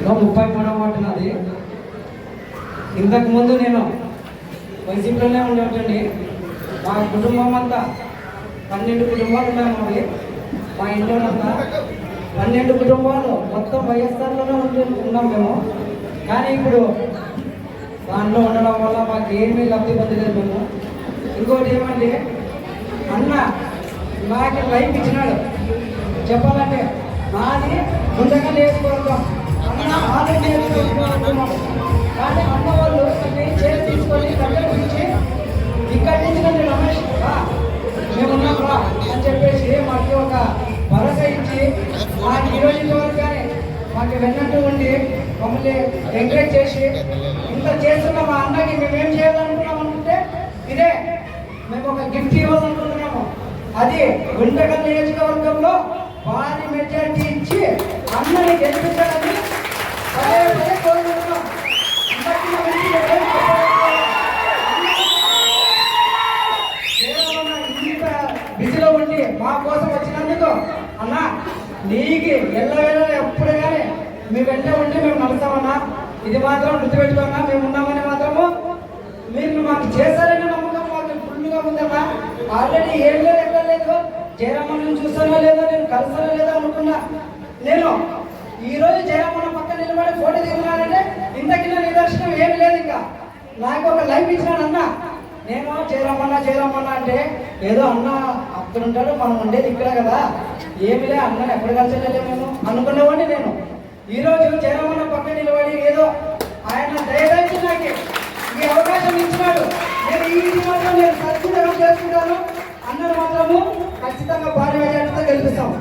133వ ward నాది. ఇంతకుముందు నేను వైసీపీలోనే ఉండేటండి. మా కుటుంబం అంతా 12 కుటుంబాలు ఉన్నాయి. మావి మా ఇంట్లోనంతా 12 కుటుంబాలు మొత్తం వైఎస్ఆర్లోనే ఉన్నాం మేము. కానీ ఇప్పుడు దాంట్లో ఉండడం వల్ల మాకు ఏమీ లబ్ధి పొందలేదు మేము. ఇంకోటి ఏమంటే అన్న నాకు లైఫ్ ఇచ్చినాడు. చెప్పాలంటే నాది ముందుగా నేర్చుకోవడం అన్న ఆలోచన నేర్చుకోవాలనుకున్నాం. కానీ అన్న వాళ్ళు చేసి తీసుకొని దగ్గర నుంచి ఇక్కడి నుంచి నన్ను రమేష్ మేమున్నాం రా అని చెప్పేసి మాకు ఒక భరోసా ఇచ్చి మాకు ఈరోజు వరకు కానీ మాకు వెన్నట్టు ఉండి మమ్మల్ని ఎంకరేజ్ చేసి ఇంత చేస్తున్న మా అన్నకి మేమేం చేయాలనుకున్నాం అనుకుంటే ఇదే మేము ఒక గిఫ్ట్ ఇవ్వాలనుకుంటున్నాము. అది గుంటకల్ నియోజకవర్గంలో భారీ మెజార్టీ ఇచ్చి అన్నని గెలిపించాలని పదే పదే కోరుకుంటున్నాం. ఇంత బిజీలో ఉండి మా కోసం వచ్చినందుకు అన్న నీకు ఎల్లవేళ ఎప్పుడు కానీ మీ వెంట ఉండి మేము నడుస్తామన్నా. ఇది మాత్రం గుర్తుపెట్టుకున్నా. మేము ఉన్నామని మాత్రము మీరు మాకు చేశారని నమ్మకం మాకు ఫుల్గా ఉందన్నా. ఆల్రెడీ ఏం లేదు ఎక్కడ లేదు. జయరామని చూస్తానో లేదో నేను కలుస్తానో లేదో అనుకున్నా. నేను ఈరోజు జయరామన్న పక్కన నిలబడి ఫోటో దిగుతున్నానంటే ఇంతకిన్న నిదర్శనం ఏమి లేదు. ఇంకా నాకు ఒక లైఫ్ ఇచ్చినానన్నా. నేను జయరామన్న అంటే ఏదో అన్న అక్కడ ఉంటాడు, మనం ఉండేది ఇక్కడ కదా, ఏమిలే అన్నని ఎక్కడ కలిసలేదు మేము అనుకునేవాడిని. నేను ఈరోజు జయరామన్న పక్కన నిలబడి ఏదో ఆయన దయచేసి నాకు ఈ అవకాశం ఇచ్చినాడు. నేను ఈ మాత్రం నేను ఖచ్చితంగా చేసుకుంటాను. అన్నను మాత్రము ఖచ్చితంగా భారీ మెజార్టీతో గెలిపిస్తాము.